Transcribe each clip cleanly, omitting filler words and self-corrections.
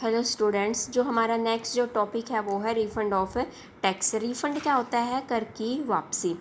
Hello students, जो हमारा next जो टॉपिक है वो है रिफ़ंड ऑफ टैक्स। रिफ़ंड क्या होता है? कर की वापसी।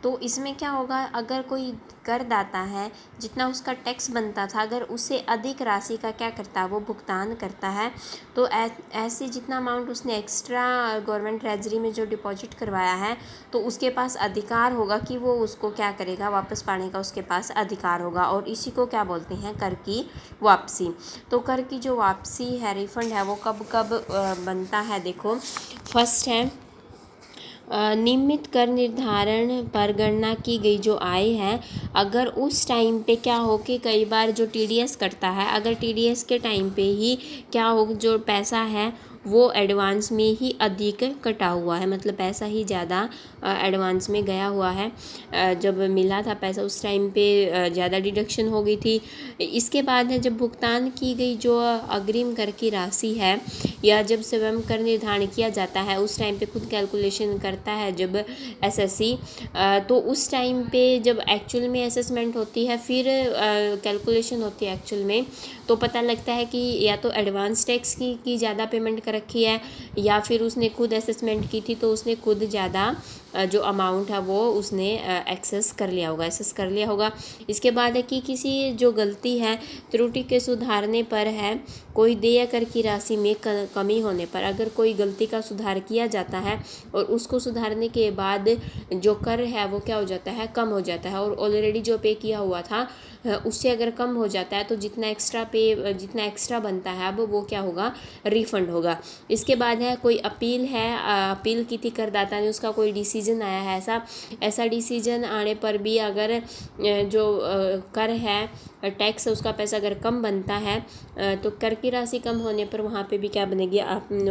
तो इसमें क्या होगा, अगर कोई करदाता है जितना उसका टैक्स बनता था, अगर उससे अधिक राशि का क्या करता है वो भुगतान करता है, तो ऐसे जितना अमाउंट उसने एक्स्ट्रा गवर्नमेंट ट्रेजरी में जो डिपॉजिट करवाया है, तो उसके पास अधिकार होगा कि वो उसको क्या करेगा, वापस पाने का उसके पास अधिकार होगा। और इसी को क्या बोलते हैं? कर की वापसी। तो कर की जो वापसी है, रिफ़ंड है, वो कब कब बनता है? देखो, फर्स्ट है नियमित कर निर्धारण पर गणना की गई जो आय है, अगर उस टाइम पे क्या हो कि कई बार जो टीडीएस कटता है, अगर टीडीएस के टाइम पे ही क्या हो, जो पैसा है वो एडवांस में ही अधिक कटा हुआ है, मतलब पैसा ही ज़्यादा एडवांस में गया हुआ है, जब मिला था पैसा उस टाइम पे ज़्यादा डिडक्शन हो गई थी। इसके बाद है जब भुगतान की गई जो अग्रिम कर की राशि है, या जब स्वयं कर निर्धारण किया जाता है, उस टाइम पे खुद कैलकुलेशन करता है जब एसएससी, तो उस टाइम पे जब एक्चुअल में असेसमेंट होती है, फिर कैलकुलेशन होती है एक्चुअल में, तो पता लगता है कि या तो एडवांस टैक्स की ज़्यादा पेमेंट कर रखी है, या फिर उसने खुद असेसमेंट की थी तो उसने खुद ज़्यादा जो अमाउंट है वो उसने एक्सेस कर लिया होगा। इसके बाद है कि किसी जो गलती है, त्रुटि के सुधारने पर है, कोई देय कर की राशि में कमी होने पर, अगर कोई गलती का सुधार किया जाता है और उसको सुधारने के बाद जो कर है वो क्या हो जाता है, कम हो जाता है, और ऑलरेडी जो पे किया हुआ था उससे अगर कम हो जाता है, तो जितना एक्स्ट्रा बनता है अब वो क्या होगा, रिफ़ंड होगा। इसके बाद है कोई अपील है, अपील की थी करदाता ने, उसका कोई डिसीजन आया है, ऐसा डिसीजन आने पर भी अगर जो कर है, टैक्स उसका पैसा अगर कम बनता है, तो कर की राशि कम होने पर वहाँ पे भी क्या बनेगी,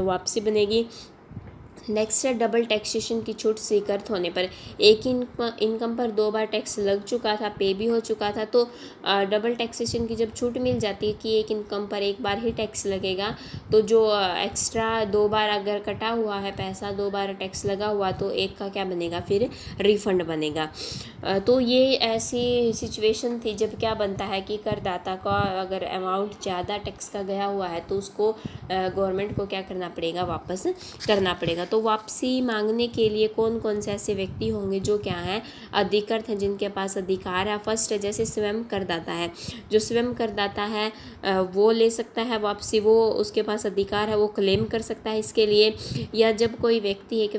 वापसी बनेगी। नेक्स्ट है डबल टैक्सेशन की छूट स्वीकृत होने पर, एक इनकम पर 2 बार टैक्स लग चुका था, पे भी हो चुका था, तो डबल टैक्सेशन की जब छूट मिल जाती है कि एक इनकम पर एक बार ही टैक्स लगेगा, तो जो एक्स्ट्रा 2 बार अगर कटा हुआ है पैसा, 2 बार टैक्स लगा हुआ, तो एक का क्या बनेगा, फिर रिफ़ंड बनेगा। तो ये ऐसी सिचुएशन थी जब क्या बनता है कि करदाता का अगर अमाउंट ज़्यादा टैक्स का गया हुआ है, तो उसको गवर्नमेंट को क्या करना पड़ेगा, वापस करना पड़ेगा। तो वापसी मांगने के लिए कौन कौन से ऐसे व्यक्ति होंगे जो क्या हैं, अधिकृत हैं, जिनके पास अधिकार है। फर्स्ट है जैसे स्वयं करदाता है, जो स्वयं करदाता है वो ले सकता है वापसी, वो उसके पास अधिकार है, वो क्लेम कर सकता है इसके लिए। या जब कोई व्यक्ति, एक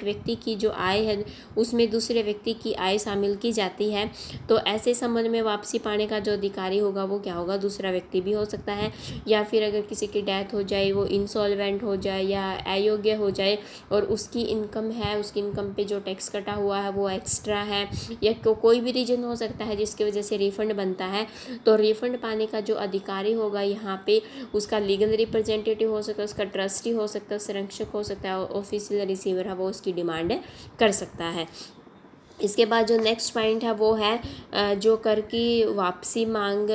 व्यक्ति की जो आय है उसमें दूसरे व्यक्ति की आय शामिल की जाती है, तो ऐसे संबंध में वापसी पाने का जो अधिकारी होगा वो क्या होगा, दूसरा व्यक्ति भी हो सकता है। या फिर अगर किसी की डेथ हो जाए, वो इंसॉल्वेंट हो जाए या अयोग्य हो जाए, और उसकी इनकम है, उसकी इनकम पे जो टैक्स कटा हुआ है वो एक्स्ट्रा है, या कोई भी रीज़न हो सकता है जिसकी वजह से रिफ़ंड बनता है, तो रिफ़ंड पाने का जो अधिकारी होगा यहाँ पे, उसका लीगल रिप्रेजेंटेटिव हो सकता है, उसका ट्रस्टी हो सकता है, संरक्षक हो सकता है, ऑफिशियल रिसीवर है वो उसकी डिमांड कर सकता है। इसके बाद जो नेक्स्ट पॉइंट है वो है जो कर की वापसी मांग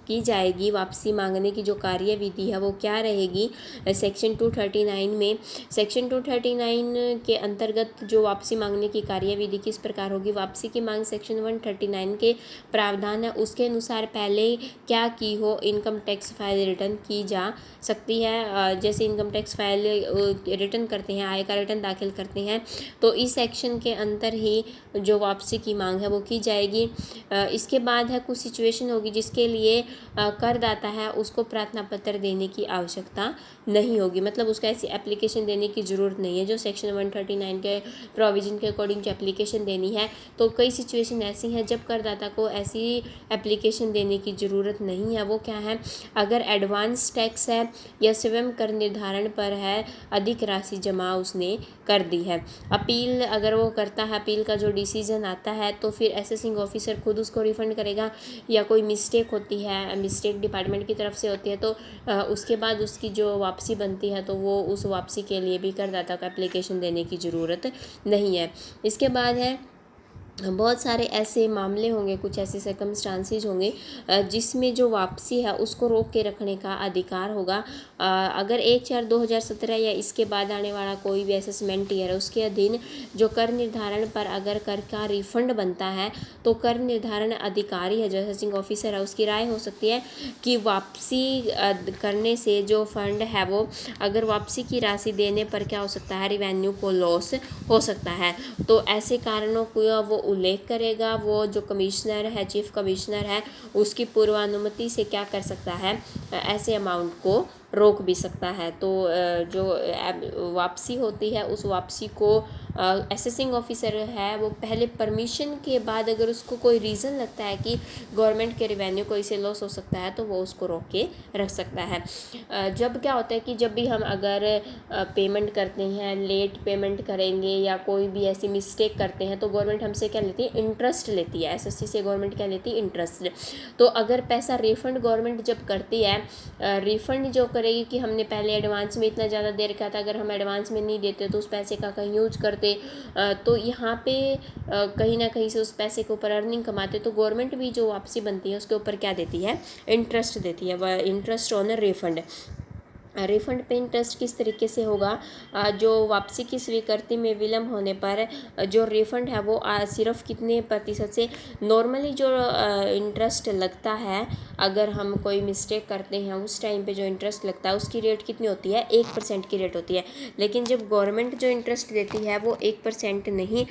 की जाएगी, वापसी मांगने की जो कार्यविधि है वो क्या रहेगी। सेक्शन 239 में, सेक्शन 239 के अंतर्गत जो वापसी मांगने की कार्यविधि किस प्रकार होगी, वापसी की मांग सेक्शन 139 के प्रावधान है उसके अनुसार पहले क्या की हो, इनकम टैक्स फाइल रिटर्न की जा सकती है। जैसे इनकम टैक्स फाइल रिटर्न करते हैं, आय का रिटर्न दाखिल करते हैं, तो इस सेक्शन के अंतर ही जो वापसी की मांग है वो की जाएगी। इसके बाद है कुछ सिचुएशन होगी जिसके लिए करदाता है उसको प्रार्थना पत्र देने की आवश्यकता नहीं होगी, मतलब उसको ऐसी एप्लीकेशन देने की ज़रूरत नहीं है। जो सेक्शन 139 के प्रोविज़न के अकॉर्डिंग जो एप्लीकेशन देनी है, तो कई सिचुएशन ऐसी हैं जब करदाता को ऐसी एप्लीकेशन देने की ज़रूरत नहीं है। वो क्या है, अगर एडवांस टैक्स है या स्वयं कर निर्धारण पर है, अधिक राशि जमा उसने कर दी है। अपील अगर वो करता है, अपील का जो डिसीजन आता है, तो फिर असेसिंग ऑफिसर खुद उसको रिफ़ंड करेगा, या कोई मिस्टेक होती है, मिस्टेक डिपार्टमेंट की तरफ से होती है, तो उसके बाद उसकी जो वापसी बनती है, तो वो उस वापसी के लिए भी करदाता को एप्लीकेशन देने की ज़रूरत नहीं है। इसके बाद है बहुत सारे ऐसे मामले होंगे, कुछ ऐसे सर्कमस्टांसिस होंगे जिसमें जो वापसी है उसको रोक के रखने का अधिकार होगा। अगर 1/4/2017 या इसके बाद आने वाला कोई भी असेसमेंट ईयर है उसके अधीन जो कर निर्धारण पर अगर कर का रिफंड बनता है तो कर निर्धारण अधिकारी है जो असेसिंग ऑफिसर है उसकी राय हो सकती है कि वापसी करने से जो फंड है वो अगर वापसी की राशि देने पर क्या हो सकता है, रिवेन्यू को लॉस हो सकता है। तो ऐसे कारणों को वो उल्लेख करेगा। वो जो कमिश्नर है, चीफ कमिश्नर है, उसकी पूर्वानुमति से क्या कर सकता है, ऐसे अमाउंट को रोक भी सकता है। तो जो वापसी होती है उस वापसी को असेसिंग ऑफिसर है वो पहले परमिशन के बाद अगर उसको कोई रीज़न लगता है कि गवर्नमेंट के रिवेन्यू को इसे लॉस हो सकता है तो वो उसको रोक के रख सकता है। जब क्या होता है कि जब भी हम अगर पेमेंट करते हैं, लेट पेमेंट करेंगे या कोई भी ऐसी मिस्टेक करते हैं तो गवर्नमेंट हमसे क्या लेती है, इंटरेस्ट लेती है। एसएससी से गवर्नमेंट क्या लेती है, इंटरेस्ट। तो अगर पैसा रिफ़ंड गवर्नमेंट जब करती है, रिफ़ंड जो करेगी कि हमने पहले एडवांस में इतना ज़्यादा दे रखा था, अगर हम एडवांस में नहीं देते तो उस पैसे का कहीं यूज करते, तो यहाँ पे कहीं ना कहीं से उस पैसे के ऊपर अर्निंग कमाते, तो गवर्नमेंट भी जो वापसी बनती है उसके ऊपर क्या देती है, इंटरेस्ट देती है, वह इंटरेस्ट ऑन रिफंड। रिफंड पे इंटरेस्ट किस तरीके से होगा, जो वापसी की स्वीकृति में विलम्ब होने पर जो रिफंड है वो सिर्फ कितने प्रतिशत से, नॉर्मली जो इंटरेस्ट लगता है अगर हम कोई मिस्टेक करते हैं उस टाइम पे जो इंटरेस्ट लगता है उसकी रेट कितनी होती है, 1% की रेट होती है। लेकिन जब गवर्नमेंट जो इंटरेस्ट देती है वो 1% नहीं,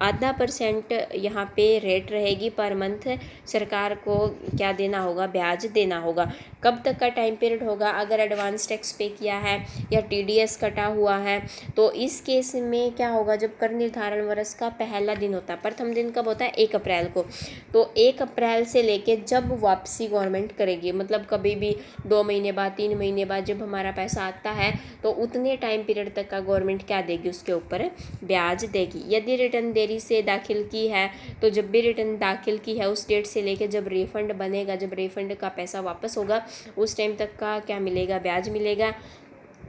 0.5% यहाँ पे रेट रहेगी पर मंथ। सरकार को क्या देना होगा, ब्याज देना होगा। कब तक का टाइम पीरियड होगा, अगर एडवांस टैक्स पे किया है या टीडीएस कटा हुआ है तो इस केस में क्या होगा, जब कर निर्धारण वर्ष का पहला दिन होता है, प्रथम दिन कब होता है, 1 अप्रैल को। तो 1 अप्रैल से लेके जब वापसी गवर्नमेंट करेगी, मतलब कभी भी 2 महीने बाद, 3 महीने बाद जब हमारा पैसा आता है तो उतने टाइम पीरियड तक का गवर्नमेंट क्या देगी, उसके ऊपर ब्याज देगी। यदि रिटर्न देरी से दाखिल की है तो जब भी रिटर्न दाखिल की है उस डेट से लेके जब रिफंड बनेगा, जब रिफंड का पैसा वापस होगा उस टाइम तक का क्या मिलेगा, ब्याज मिलेगा।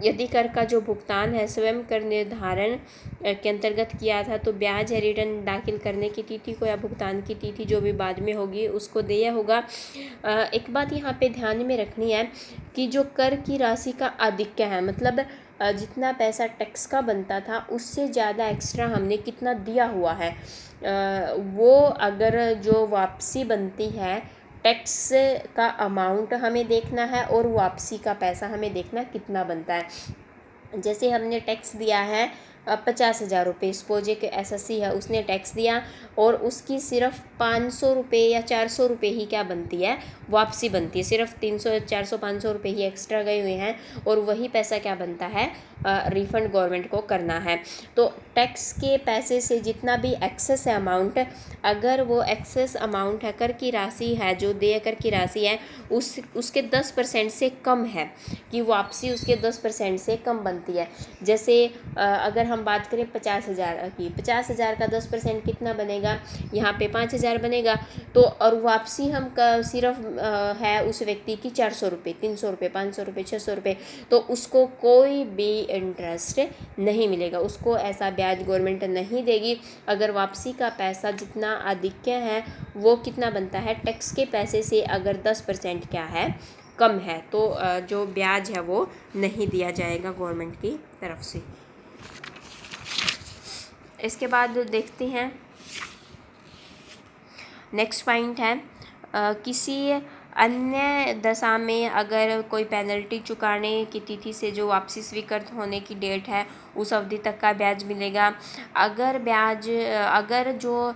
यदि कर का जो भुगतान है स्वयं कर निर्धारण के अंतर्गत किया था तो ब्याज है रिटर्न दाखिल करने की तिथि को या भुगतान की तिथि जो भी बाद में होगी उसको देय होगा। एक बात यहाँ पे ध्यान में रखनी है कि जो कर की राशि का आधिक्य है, मतलब जितना पैसा टैक्स का बनता था उससे ज़्यादा एक्स्ट्रा हमने कितना दिया हुआ है, वो अगर जो वापसी बनती है टैक्स का अमाउंट हमें देखना है और वापसी का पैसा हमें देखना कितना बनता है। जैसे हमने टैक्स दिया है 50,000 रुपये, सपोज एक एसएससी है उसने टैक्स दिया और उसकी सिर्फ 500 रुपये या 400 रुपये ही क्या बनती है, वापसी बनती है। सिर्फ 300 400 500 रुपये ही एक्स्ट्रा गए हुए हैं और वही पैसा क्या बनता है, रिफ़ंड गवर्नमेंट को करना है। तो टैक्स के पैसे से जितना भी एक्सेस है अमाउंट, अगर वो एक्सेस अमाउंट है, कर की राशि है, जो देय कर की राशि है उसके 10% से कम है, कि वापसी उसके 10% से कम बनती है। जैसे अगर हम बात करें 50,000 की, 50,000 का 10% कितना बनेगा, यहाँ पे 5,000 बनेगा। तो और वापसी हम सिर्फ है उस व्यक्ति की 400 रुपये, 300 रुपये, 500 रुपये, 600 रुपये, तो उसको कोई भी इंटरेस्ट नहीं मिलेगा, उसको ऐसा ब्याज गवर्नमेंट नहीं देगी। अगर वापसी का पैसा जितना अधिक है वो कितना बनता है, टैक्स के पैसे से अगर 10% क्या है, कम है, तो जो ब्याज है वो नहीं दिया जाएगा गवर्नमेंट की तरफ से। इसके बाद देखते हैं नेक्स्ट पॉइंट है, किसी अन्य दशा में अगर कोई पेनल्टी चुकाने की तिथि से जो वापसी स्वीकृत होने की डेट है उस अवधि तक का ब्याज मिलेगा। अगर जो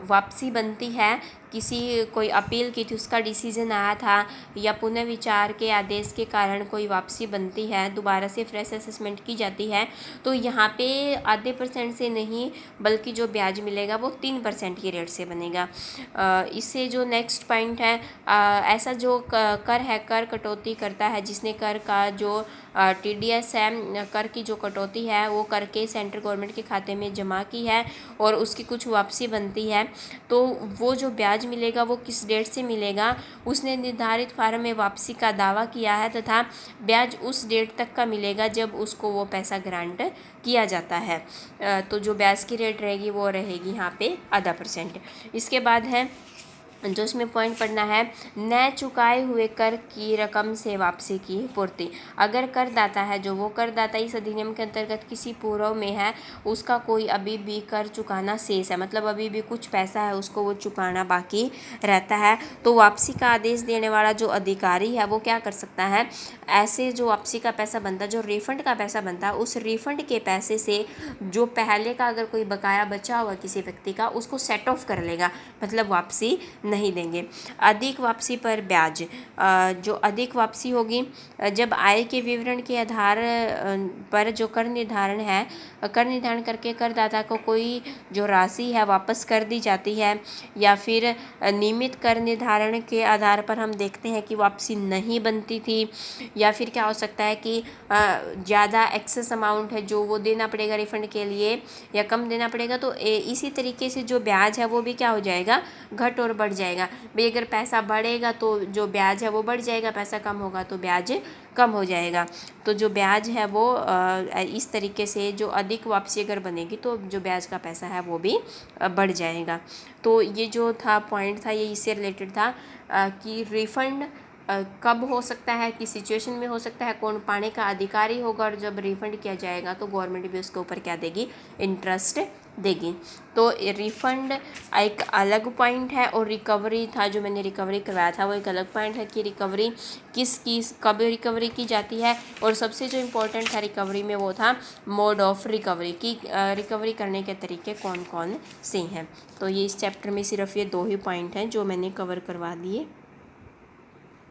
वापसी बनती है, किसी कोई अपील की थी उसका डिसीजन आया था या पुनर्विचार के आदेश के कारण कोई वापसी बनती है, दोबारा से फ्रेश असेसमेंट की जाती है, तो यहाँ पे 0.5% से नहीं बल्कि जो ब्याज मिलेगा वो 3% की रेट से बनेगा। इससे जो नेक्स्ट पॉइंट है, ऐसा जो कर है, कर कटौती करता है जिसने कर का जो टीडीएस है, कर की जो कटौती है वो करके सेंट्रल गवर्नमेंट के खाते में जमा की है और उसकी कुछ वापसी बनती है तो वो जो ब्याज मिलेगा वो किस डेट से मिलेगा, उसने निर्धारित फार्म में वापसी का दावा किया है तथा ब्याज उस डेट तक का मिलेगा जब उसको वो पैसा ग्रांट किया जाता है। तो जो ब्याज की रेट रहेगी वो रहेगी यहाँ पे 0.5%। इसके बाद है जो इसमें पॉइंट पढ़ना है, न चुकाए हुए कर की रकम से वापसी की पूर्ति। अगर करदाता है जो वो करदाता इस अधिनियम के अंतर्गत किसी पूर्व में है, उसका कोई अभी भी कर चुकाना शेष है, मतलब अभी भी कुछ पैसा है उसको वो चुकाना बाकी रहता है, तो वापसी का आदेश देने वाला जो अधिकारी है वो क्या कर सकता है, ऐसे जो वापसी का पैसा बनता है, जो रिफंड का पैसा बनता है, उस रिफंड के पैसे से जो पहले का अगर कोई बकाया बचा हुआ किसी व्यक्ति का, उसको सेट ऑफ कर लेगा, मतलब वापसी नहीं देंगे। अधिक वापसी पर ब्याज, जो अधिक वापसी होगी जब आय के विवरण के आधार पर जो कर निर्धारण करके करदाता को कोई जो राशि है वापस कर दी जाती है, या फिर नियमित कर निर्धारण के आधार पर हम देखते हैं कि वापसी नहीं बनती थी, या फिर क्या हो सकता है कि ज़्यादा एक्सेस अमाउंट है जो वो देना पड़ेगा रिफंड के लिए या कम देना पड़ेगा, तो इसी तरीके से जो ब्याज है वो भी क्या हो जाएगा, घट और बढ़ जाएगा। भाई अगर पैसा बढ़ेगा तो जो ब्याज है वो बढ़ जाएगा, पैसा कम होगा तो ब्याज कम हो जाएगा। तो जो ब्याज है वो इस तरीके से जो अधिक वापसी अगर बनेगी तो जो ब्याज का पैसा है वो भी बढ़ जाएगा। तो ये जो था पॉइंट था ये इससे रिलेटेड था कि रिफ़ंड कब हो सकता है, किस सिचुएशन में हो सकता है, कौन पाने का अधिकारी होगा, और जब रिफ़ंड किया जाएगा तो गवर्नमेंट भी उसके ऊपर क्या देगी, इंटरेस्ट देगी। तो रिफ़ंड एक अलग पॉइंट है और रिकवरी था, जो मैंने रिकवरी करवाया था वो एक अलग पॉइंट है कि रिकवरी कब रिकवरी की जाती है, और सबसे जो इम्पोर्टेंट था रिकवरी में वो था मोड ऑफ रिकवरी की, रिकवरी करने के तरीके कौन कौन से हैं। तो ये इस चैप्टर में सिर्फ ये 2 ही पॉइंट हैं जो मैंने कवर करवा दिए।